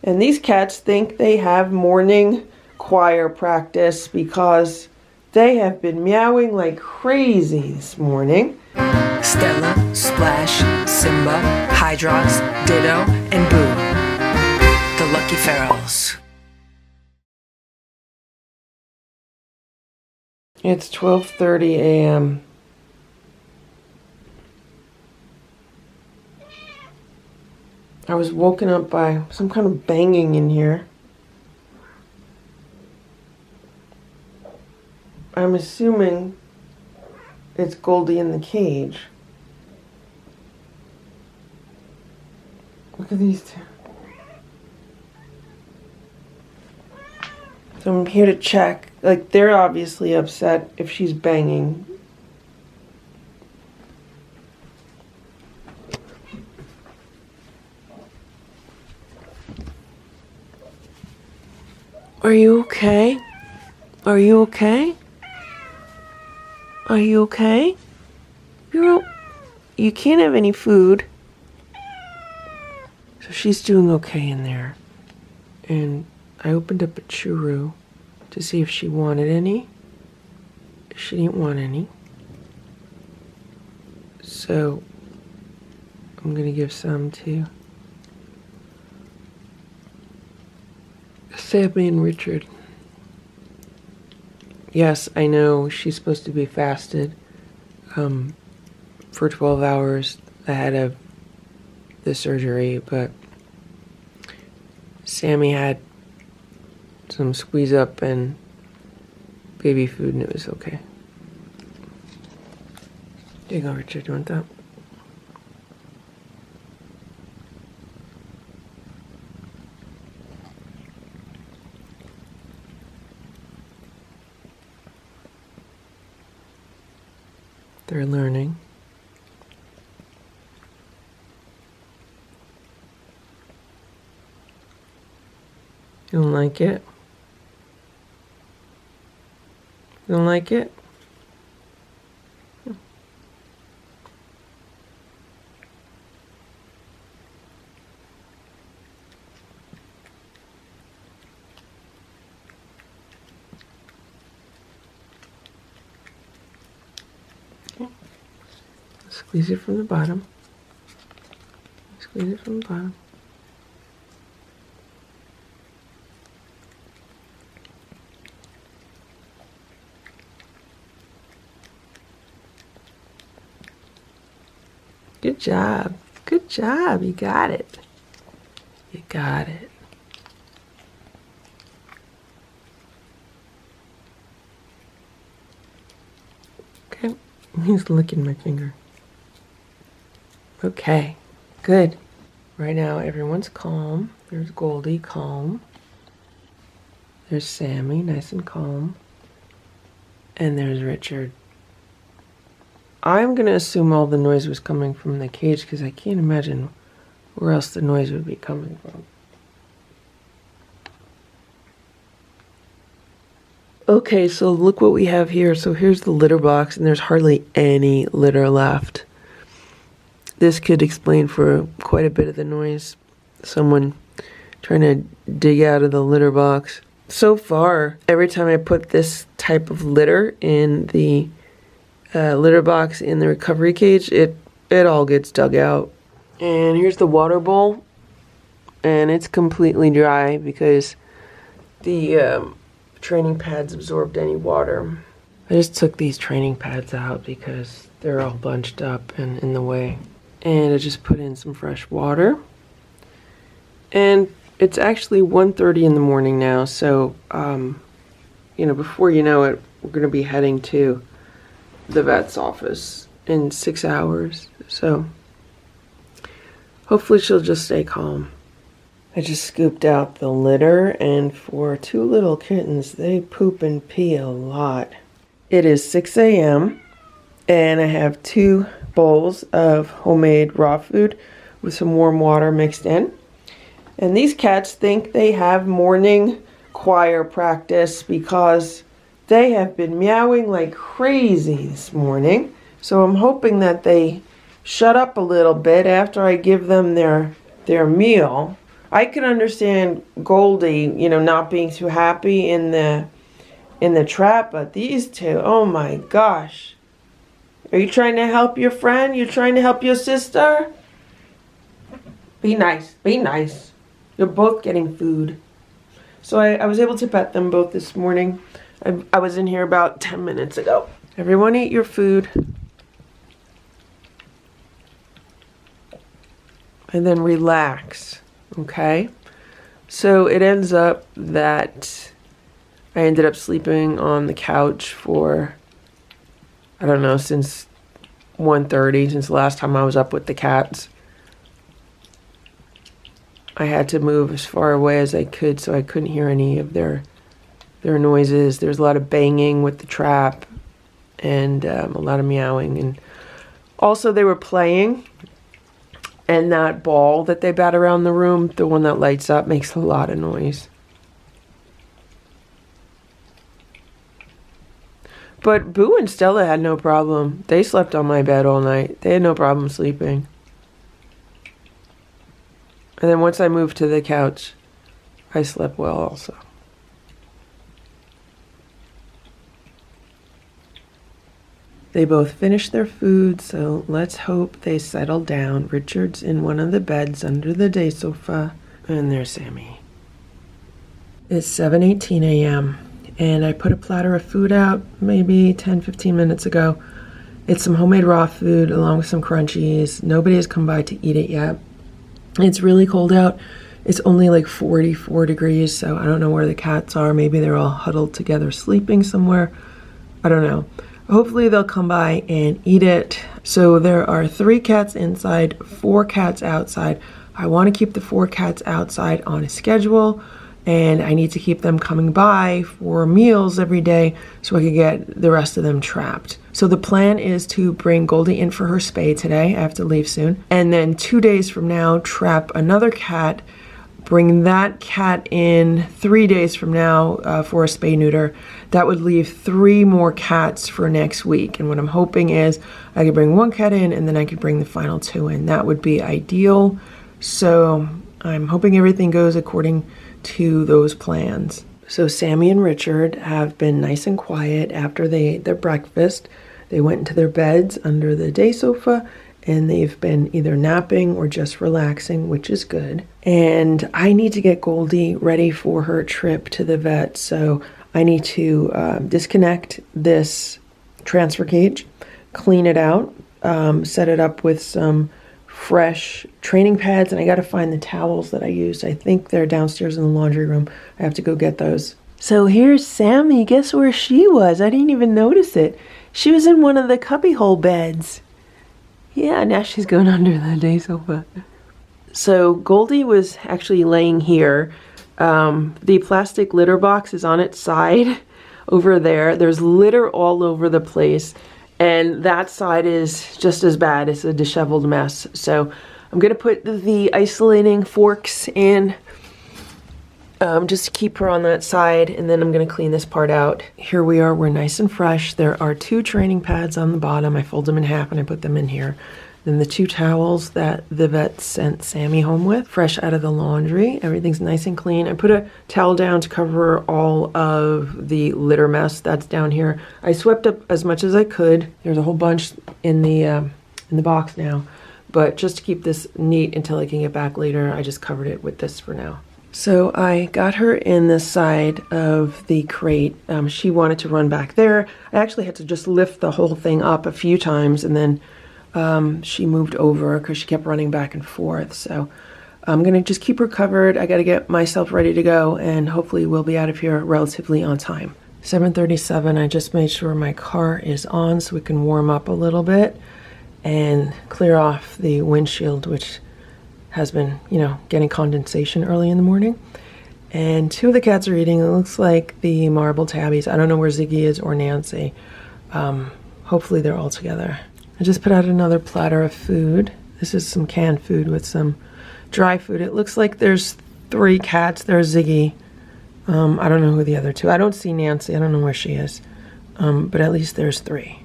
And these cats think they have morning choir practice because they have been meowing like crazy this morning. Stella, Splash, Simba, Hydrox, Ditto, and Boo. The Lucky Ferals. It's 12:30 a.m. I was woken up by some kind of banging in here. I'm assuming it's Goldie in the cage. Look at these two. So I'm here to check. Like, they're obviously upset if she's banging. Are you okay? Are you okay? Are you okay? You can't have any food. So she's doing okay in there. And I opened up a churro to see if she wanted any. She didn't want any. So I'm gonna give some to Sammy and Richard. Yes, I know she's supposed to be fasted for 12 hours ahead of the surgery, but Sammy had some squeeze up and baby food and it was okay. There you go, Richard. You want that? They're learning. You don't like it? You don't like it? Squeeze it from the bottom. Squeeze it from the bottom. Good job. Good job. You got it. You got it. Okay. He's licking my finger. Okay, good. Right now everyone's calm. There's Goldie, calm. There's Sammy, nice and calm. And there's Richard. I'm gonna assume all the noise was coming from the cage because I can't imagine where else the noise would be coming from. Okay, so look what we have here. So here's the litter box and there's hardly any litter left. This could explain for quite a bit of the noise. Someone trying to dig out of the litter box. So far, every time I put this type of litter in the litter box in the recovery cage, it all gets dug out. And here's the water bowl. And it's completely dry because the training pads absorbed any water. I just took these training pads out because they're all bunched up and in the way. And I just put in some fresh water. And it's actually 1:30 in the morning now, so you know, before you know it, we're gonna be heading to the vet's office in 6 hours. So hopefully she'll just stay calm. I just scooped out the litter, and for two little kittens, they poop and pee a lot. It is 6 a.m. and I have 2 bowls of homemade raw food with some warm water mixed in. And these cats think they have morning choir practice because they have been meowing like crazy this morning. So I'm hoping that they shut up a little bit after I give them their meal. I can understand Goldie, you know, not being too happy in the trap, but these two, oh my gosh. Are you trying to help your friend? You trying to help your sister? Be nice, be nice. You're both getting food. So I was able to pet them both this morning. I was in here about 10 minutes ago. Everyone eat your food. And then relax, okay? So it ends up that I ended up sleeping on the couch for, I don't know, since 1:30, since the last time I was up with the cats. I had to move as far away as I could so I couldn't hear any of their noises. There's a lot of banging with the trap and a lot of meowing. And also they were playing, and that ball that they bat around the room, the one that lights up, makes a lot of noise. But Boo and Stella had no problem. They slept on my bed all night. They had no problem sleeping. And then once I moved to the couch, I slept well also. They both finished their food, so let's hope they settle down. Richard's in one of the beds under the day sofa, and there's Sammy. It's 7:18 a.m. and I put a platter of food out maybe 10-15 minutes ago. It's some homemade raw food along with some crunchies. Nobody has come by to eat it yet. It's really cold out. It's only like 44 degrees, so I don't know where the cats are. Maybe they're all huddled together sleeping somewhere. I don't know. Hopefully they'll come by and eat it. So there are 3 cats inside, 4 cats outside. I want to keep the 4 cats outside on a schedule, and I need to keep them coming by for meals every day so I can get the rest of them trapped. So the plan is to bring Goldie in for her spay today. I have to leave soon. And then 2 days from now, trap another cat, bring that cat in 3 days from now for a spay neuter. That would leave 3 more cats for next week. And what I'm hoping is I could bring 1 cat in and then I could bring the final 2 in. That would be ideal. So I'm hoping everything goes according to those plans. So Sammy and Richard have been nice and quiet after they ate their breakfast. They went into their beds under the day sofa and they've been either napping or just relaxing, which is good. And I need to get Goldie ready for her trip to the vet. So I need to disconnect this transfer cage, clean it out, set it up with some fresh training pads, and I got to find the towels that I used. I think they're downstairs in the laundry room. I have to go get those. So here's Sammy. Guess where she was? I didn't even notice it. She was in one of the cubbyhole beds. Yeah, now she's going under the day sofa. So Goldie was actually laying here. The plastic litter box is on its side over there. There's litter all over the place. And that side is just as bad. It's a disheveled mess. So I'm going to put the isolating forks in just to keep her on that side. And then I'm going to clean this part out. Here we are. We're nice and fresh. There are 2 training pads on the bottom. I fold them in half and I put them in here. Then the 2 towels that the vet sent Sammy home with, fresh out of the laundry. Everything's nice and clean. I put a towel down to cover all of the litter mess that's down here. I swept up as much as I could. There's a whole bunch in the box now, but just to keep this neat until I can get back later, I just covered it with this for now. So I got her in the side of the crate. She wanted to run back there. I actually had to just lift the whole thing up a few times, and then she moved over because she kept running back and forth. So I'm going to just keep her covered. I got to get myself ready to go, and hopefully we'll be out of here relatively on time. 7:37, I just made sure my car is on so we can warm up a little bit and clear off the windshield, which has been, getting condensation early in the morning. And 2 of the cats are eating. It looks like the marble tabbies. I don't know where Ziggy is or Nancy. Hopefully they're all together. I just put out another platter of food. This is some canned food with some dry food. It looks like there's 3 cats. There's Ziggy. I don't know who the other 2. I don't see Nancy. I don't know where she is. But at least there's 3.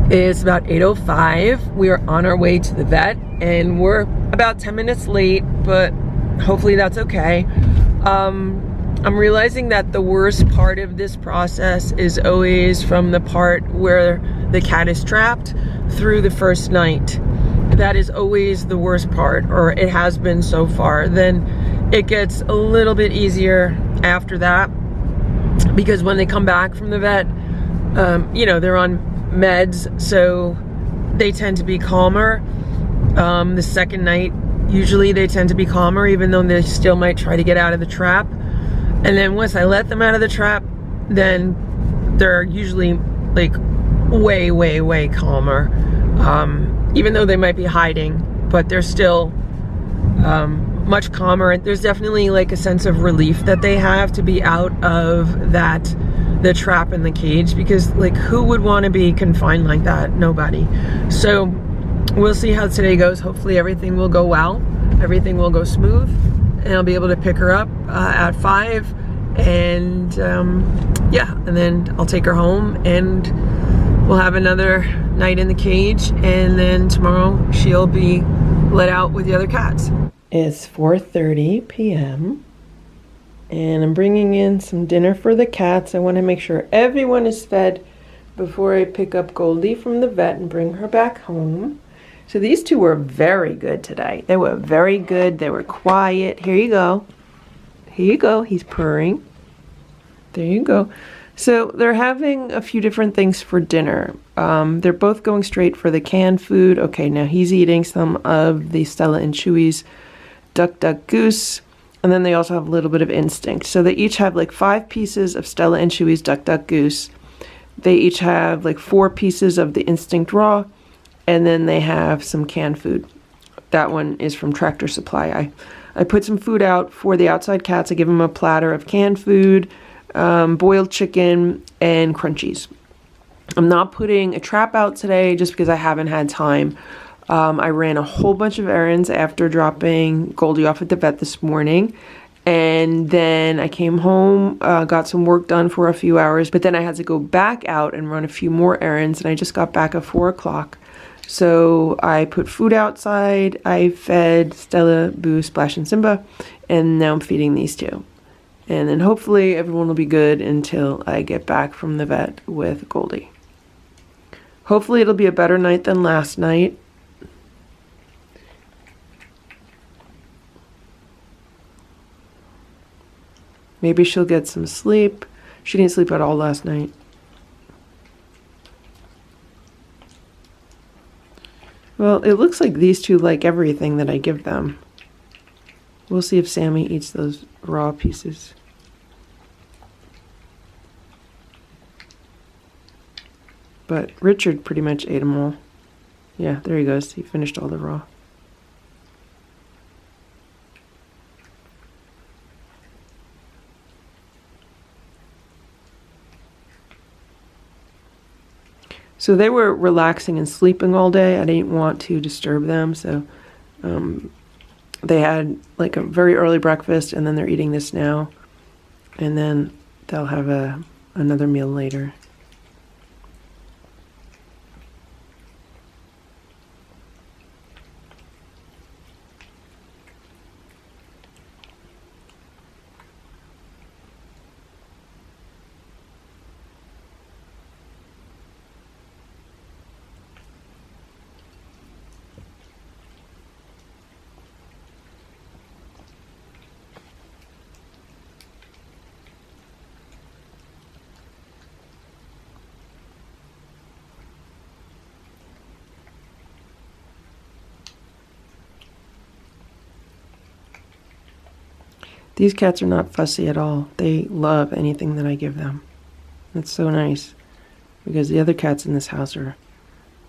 It's about 8:05. We are on our way to the vet, and we're about 10 minutes late, but hopefully that's okay. I'm realizing that the worst part of this process is always from the part where the cat is trapped through the first night. That is always the worst part, or it has been so far. Then it gets a little bit easier after that, because when they come back from the vet, you know, they're on meds, so they tend to be calmer. The second night, usually they tend to be calmer, even though they still might try to get out of the trap. And then once I let them out of the trap, then they're usually like way, way, way calmer. Even though they might be hiding, but they're still much calmer. There's definitely like a sense of relief that they have to be out of the trap in the cage, because like who would want to be confined like that? Nobody. So we'll see how today goes. Hopefully everything will go well. Everything will go smooth, and I'll be able to pick her up at 5, and yeah, and then I'll take her home and we'll have another night in the cage, and then tomorrow she'll be let out with the other cats. It's 4:30 p.m. and I'm bringing in some dinner for the cats. I want to make sure everyone is fed before I pick up Goldie from the vet and bring her back home. So these two were very good today. They were very good. They were quiet. Here you go. Here you go. He's purring. There you go. So they're having a few different things for dinner. They're both going straight for the canned food. Okay, now he's eating some of the Stella and Chewy's Duck Duck Goose. And then they also have a little bit of Instinct. So they each have like 5 pieces of Stella and Chewy's Duck Duck Goose. They each have like 4 pieces of the Instinct Raw. And then they have some canned food. That one is from Tractor Supply. I put some food out for the outside cats. I give them a platter of canned food, boiled chicken, and crunchies. I'm not putting a trap out today just because I haven't had time. I ran a whole bunch of errands after dropping Goldie off at the vet this morning. And then I came home, got some work done for a few hours, but then I had to go back out and run a few more errands, and I just got back at 4 o'clock. So I put food outside, I fed Stella, Boo, Splash, and Simba, and now I'm feeding these two. And then hopefully everyone will be good until I get back from the vet with Goldie. Hopefully it'll be a better night than last night. Maybe she'll get some sleep. She didn't sleep at all last night. Well, it looks like these two like everything that I give them. We'll see if Sammy eats those raw pieces. But Richard pretty much ate them all. Yeah, there he goes. He finished all the raw. So they were relaxing and sleeping all day. I didn't want to disturb them, so they had like a very early breakfast, and then they're eating this now, and then they'll have another meal later. These cats are not fussy at all. They love anything that I give them. That's so nice, because the other cats in this house are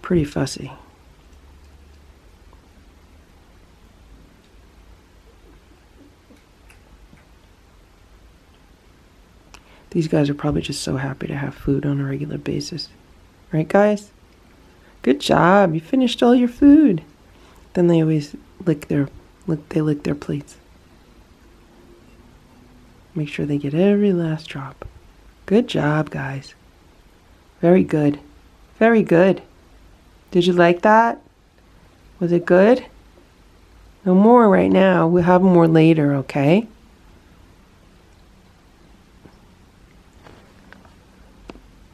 pretty fussy. These guys are probably just so happy to have food on a regular basis. Right, guys? Good job. You finished all your food. Then they always lick their plates. Make sure they get every last drop. Good job, guys. Very good. Very good. Did you like that? Was it good? No more right now. We'll have more later, okay?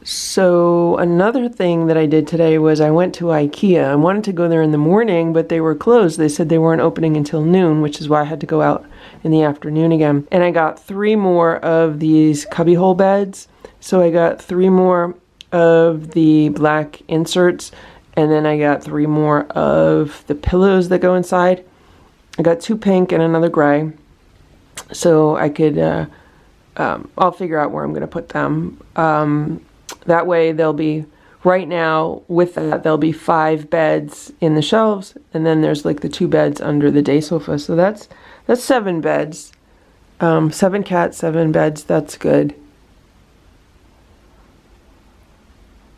So another thing that I did today was I went to IKEA. I wanted to go there in the morning, but they were closed. They said they weren't opening until noon, which is why I had to go out in the afternoon again. And I got 3 more of these cubbyhole beds. So I got 3 more of the black inserts, and then I got 3 more of the pillows that go inside. I got 2 pink and another gray. So I could, I'll figure out where I'm going to put them. That way they'll be, right now with that, there'll be 5 beds in the shelves, and then there's like the 2 beds under the day sofa. So that's 7 beds. 7 cats, 7 beds, that's good.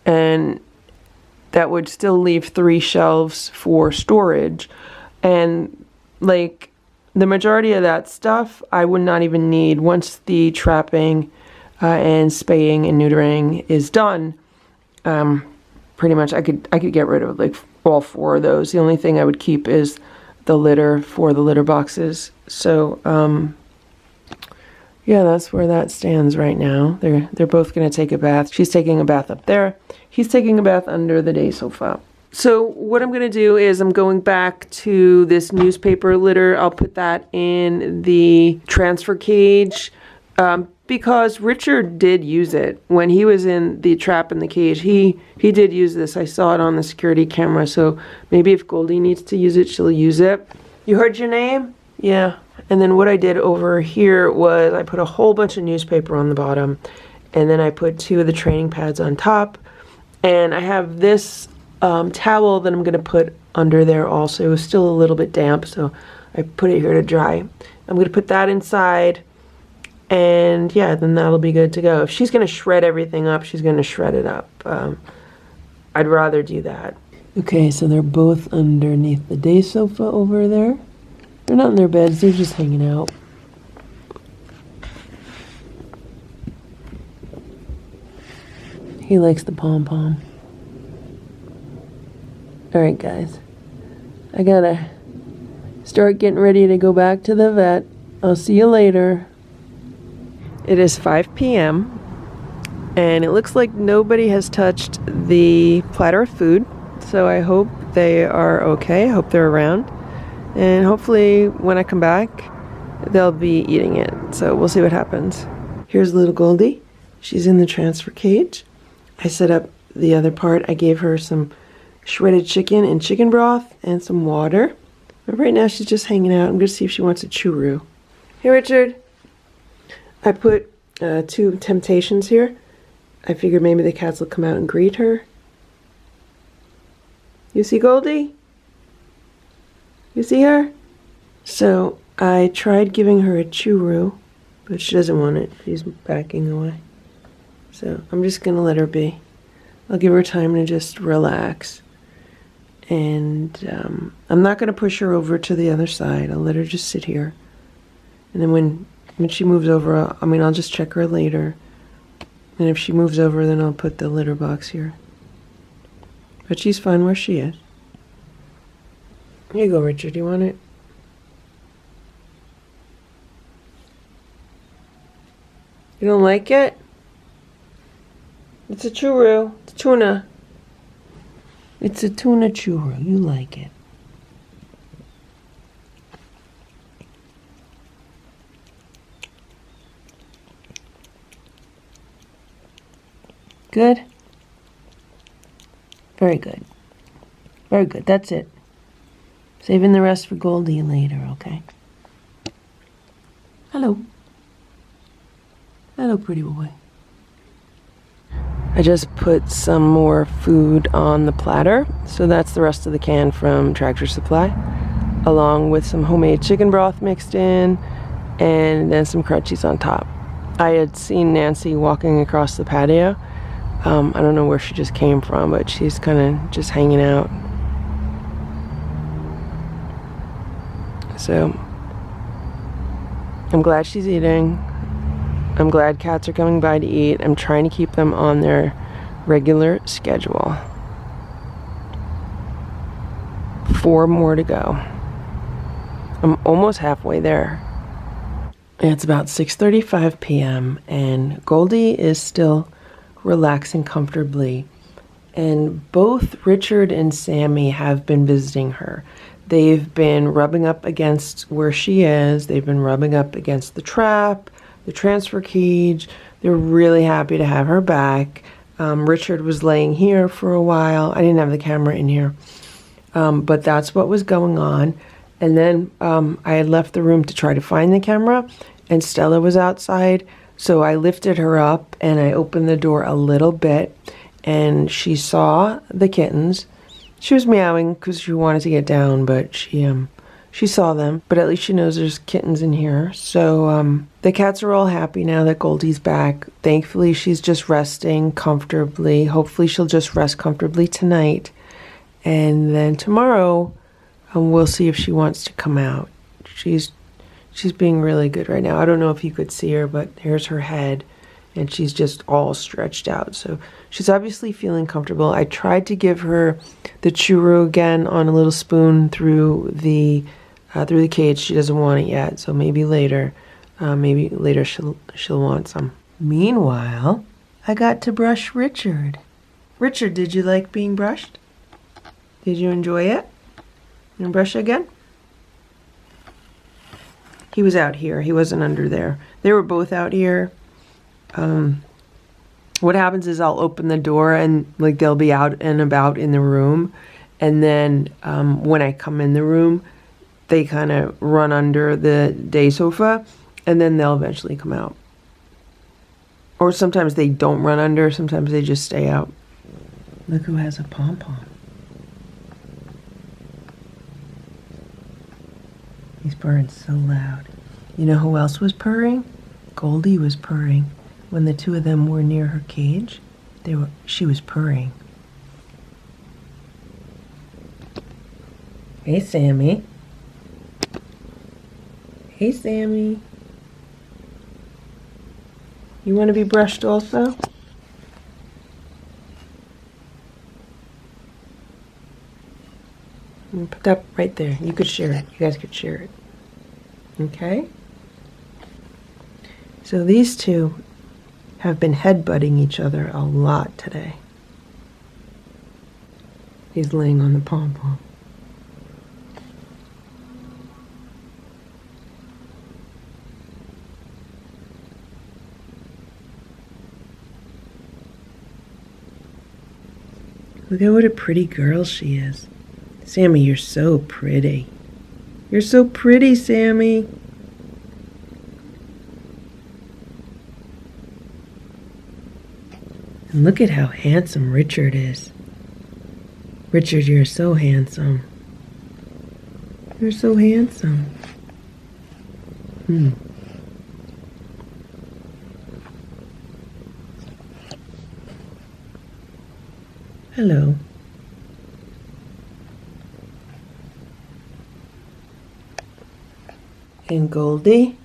And that would still leave 3 shelves for storage. And like the majority of that stuff I would not even need once the trapping and spaying and neutering is done. Pretty much I could get rid of like all 4 of those. The only thing I would keep is the litter for the litter boxes. So yeah, that's where that stands right now. They're both going to take a bath. She's taking a bath up there. He's taking a bath under the day sofa. So what I'm going to do is I'm going back to this newspaper litter. I'll put that in the transfer cage. Because Richard did use it when he was in the trap in the cage. He did use this. I saw it on the security camera. So maybe if Goldie needs to use it, she'll use it. You heard your name? Yeah. And then what I did over here was I put a whole bunch of newspaper on the bottom, and then I put 2 of the training pads on top. And I have this towel that I'm going to put under there also. It was still a little bit damp, so I put it here to dry. I'm going to put that inside. And yeah, then that'll be good to go. If she's going to shred everything up, she's going to shred it up. I'd rather do that. Okay, so they're both underneath the day sofa over there. They're not in their beds, they're just hanging out. He likes the pom-pom. Alright guys, I gotta start getting ready to go back to the vet. I'll see you later. It is 5 p.m. and it looks like nobody has touched the platter of food, so I hope they are okay. I hope they're around, and hopefully when I come back they'll be eating it, so we'll see what happens. Here's little Goldie. She's in the transfer cage. I set up the other part. I gave her some shredded chicken and chicken broth and some water, but right now she's just hanging out. I'm gonna see if she wants a churro. Hey Richard. I put 2 Temptations here. I figured maybe the cats will come out and greet her. You see Goldie? You see her? So I tried giving her a churro, but she doesn't want it. She's backing away. So I'm just going to let her be. I'll give her time to just relax. And I'm not going to push her over to the other side. I'll let her just sit here. And then when she moves over, I'll just check her later. And if she moves over, then I'll put the litter box here. But she's fine where she is. Here you go, Richard. You want it? You don't like it? It's a churro. It's tuna. It's a tuna churro. You like it. Good? Very good. Very good. That's it. Saving the rest for Goldie later, okay? Hello. Hello, pretty boy. I just put some more food on the platter. So that's the rest of the can from Tractor Supply, along with some homemade chicken broth mixed in, and then some crunchies on top. I had seen Nancy walking across the patio. I don't know where she just came from, but she's kind of just hanging out. So I'm glad she's eating. I'm glad cats are coming by to eat. I'm trying to keep them on their regular schedule. 4 more to go. I'm almost halfway there. It's about 6:35 p.m. and Goldie is still relaxing comfortably. And both Richard and Sammy have been visiting her. They've been rubbing up against where she is. They've been rubbing up against the trap, the transfer cage. They're really happy to have her back. Richard was laying here for a while. I didn't have the camera in here. But that's what was going on. And then I had left the room to try to find the camera, and Stella was outside. So I lifted her up and I opened the door a little bit, and she saw the kittens. She was meowing because she wanted to get down, but she saw them. But at least she knows there's kittens in here. So the cats are all happy now that Goldie's back. Thankfully, she's just resting comfortably. Hopefully, she'll just rest comfortably tonight. And then tomorrow, we'll see if she wants to come out. She's being really good right now. I don't know if you could see her, but here's her head, and she's just all stretched out. So she's obviously feeling comfortable. I tried to give her the churro again on a little spoon through the cage. She doesn't want it yet, so maybe later. Maybe later she'll want some. Meanwhile, I got to brush Richard. Richard, did you like being brushed? Did you enjoy it? You want to brush again? He was out here. He wasn't under there. They were both out here. What happens is I'll open the door and like they'll be out and about in the room. And then when I come in the room, they kind of run under the day sofa and then they'll eventually come out. Or sometimes they don't run under. Sometimes they just stay out. Look who has a pom-pom. He's purring so loud. You know who else was purring? Goldie was purring. When the two of them were near her cage, she was purring. Hey, Sammy. Hey, Sammy. You want to be brushed also? Put that right there. You could share it. You guys could share it. Okay? So these two have been headbutting each other a lot today. He's laying on the pom-pom. Look at what a pretty girl she is. Sammy, you're so pretty. You're so pretty, Sammy. And look at how handsome Richard is. Richard, you're so handsome. You're so handsome. Hello. And Goldie,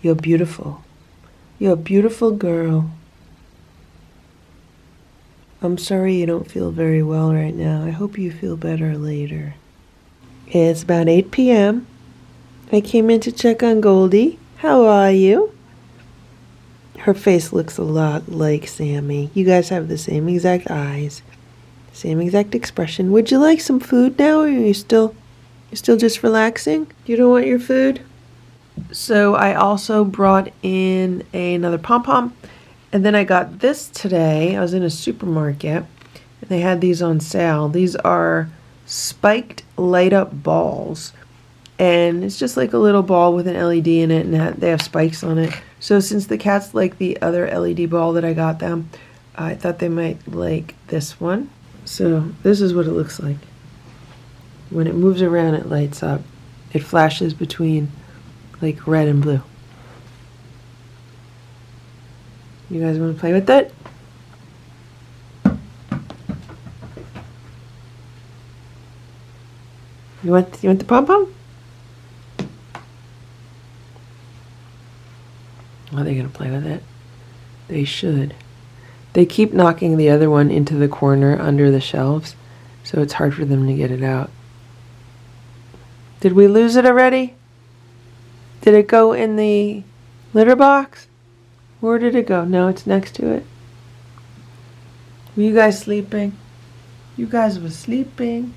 you're beautiful. You're a beautiful girl. I'm sorry you don't feel very well right now. I hope you feel better later. It's about 8 p.m. I came in to check on Goldie. How are you? Her face looks a lot like Sammy. You guys have the same exact eyes. Same exact expression. Would you like some food now, or are you still just relaxing? You don't want your food? So I also brought in another pom-pom, and then I got this today. I was in a supermarket, and they had these on sale. These are spiked light-up balls, and it's just like a little ball with an LED in it, and they have spikes on it. So since the cats like the other LED ball that I got them, I thought they might like this one. So this is what it looks like. When it moves around, it lights up. It flashes between like red and blue. You guys want to play with that? You want the pom-pom? Are they going to play with it? They should. They keep knocking the other one into the corner under the shelves, so it's hard for them to get it out. Did we lose it already? Did it go in the litter box? Where did it go? No, it's next to it. Were you guys sleeping? You guys were sleeping.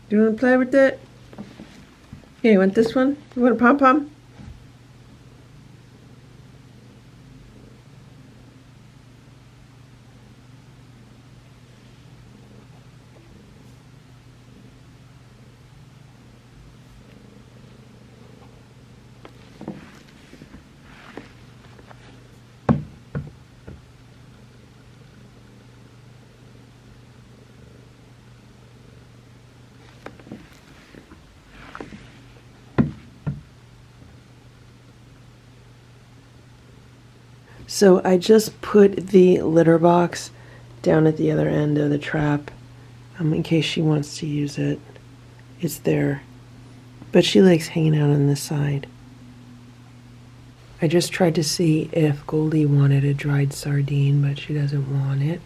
Do you want to play with it? Here, you want this one? You want a pom-pom? So I just put the litter box down at the other end of the trap in case she wants to use it. It's there. But she likes hanging out on this side. I just tried to see if Goldie wanted a dried sardine, but she doesn't want it.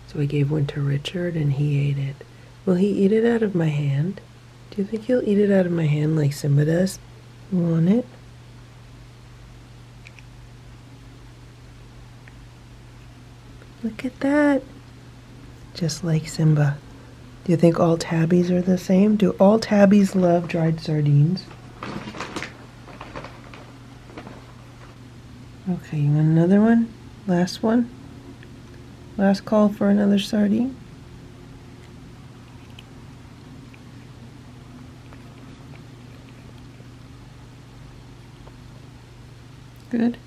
So I gave one to Richard and he ate it. Will he eat it out of my hand? Do you think he'll eat it out of my hand like Simba does? You want it? Look at that. Just like Simba. Do you think all tabbies are the same? Do all tabbies love dried sardines? Okay, you want another one? Last one? Last call for another sardine? Good.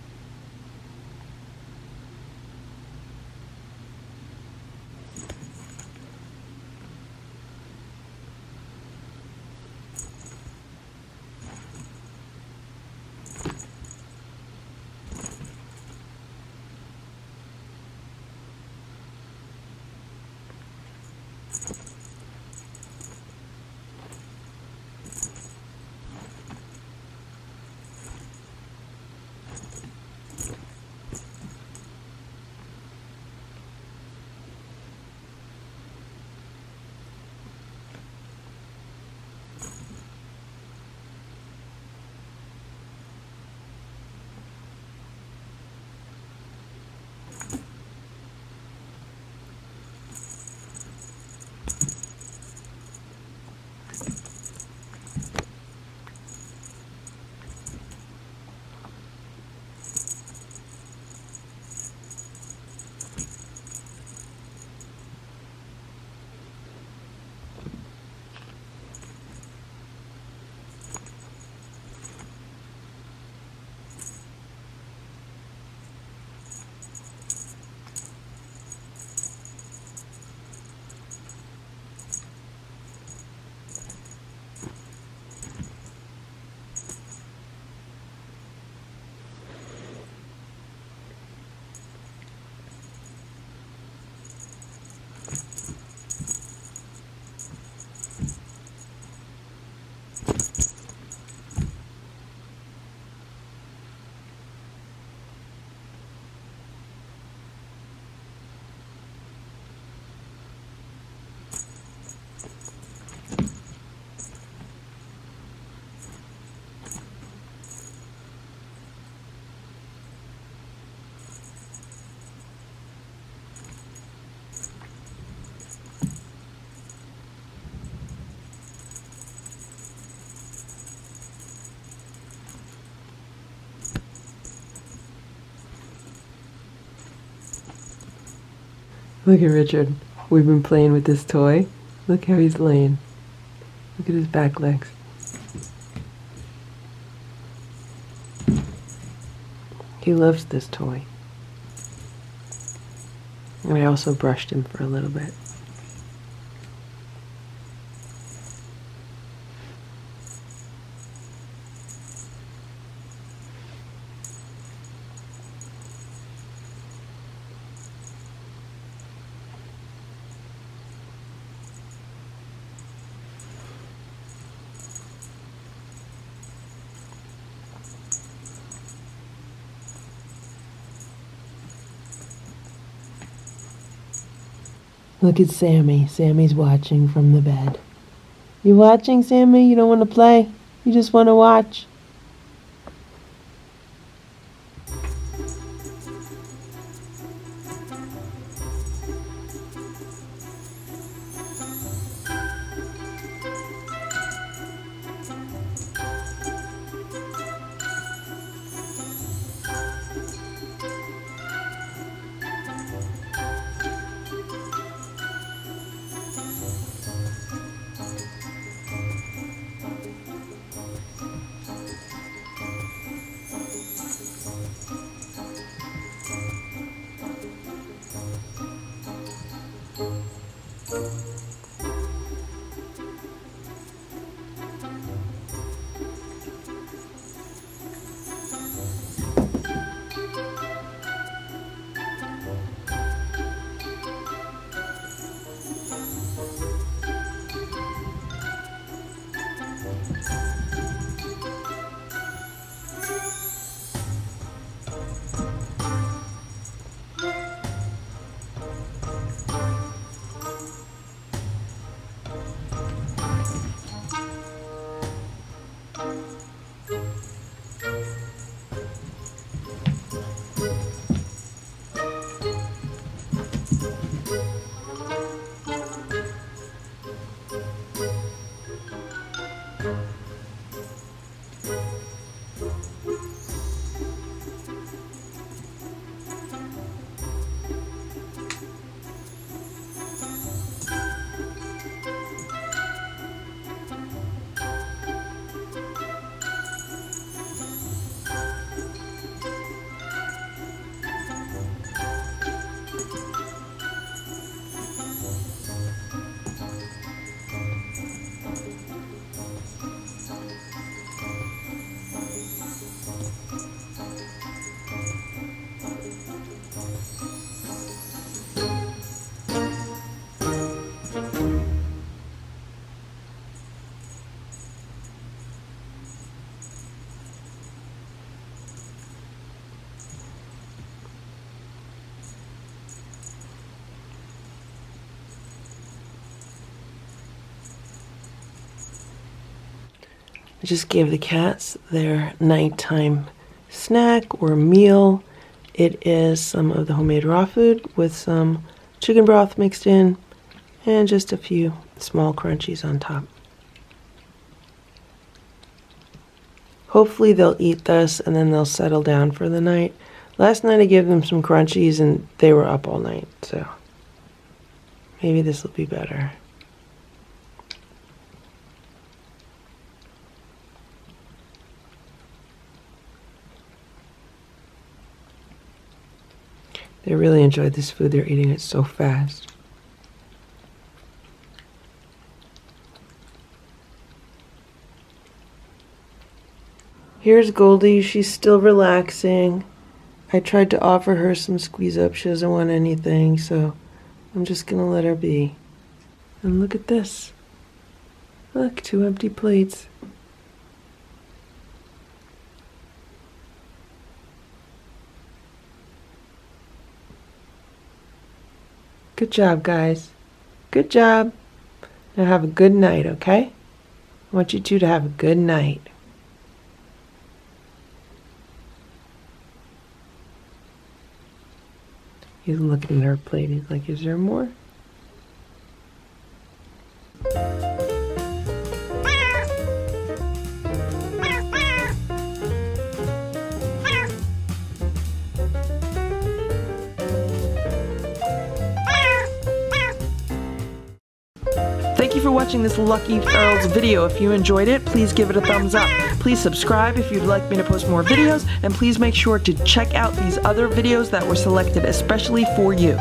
Look at Richard. We've been playing with this toy. Look how he's laying. Look at his back legs. He loves this toy. And I also brushed him for a little bit. Look at Sammy. Sammy's watching from the bed. You watching, Sammy? You don't want to play? You just want to watch? I just gave the cats their nighttime snack or meal. It is some of the homemade raw food with some chicken broth mixed in and just a few small crunchies on top. Hopefully they'll eat this and then they'll settle down for the night. Last night I gave them some crunchies and they were up all night, so maybe this will be better. They really enjoyed this food. They're eating it so fast. Here's Goldie. She's still relaxing. I tried to offer her some squeeze up. She doesn't want anything, so I'm just gonna let her be. And look at this. Look, 2 empty plates. Good job, guys. Good job. Now have a good night, okay? I want you two to have a good night. He's looking at her plate. He's like, is there more? Thank you for watching this Lucky Ferals video. If you enjoyed it, please give it a thumbs up. Please subscribe if you'd like me to post more videos, and please make sure to check out these other videos that were selected especially for you.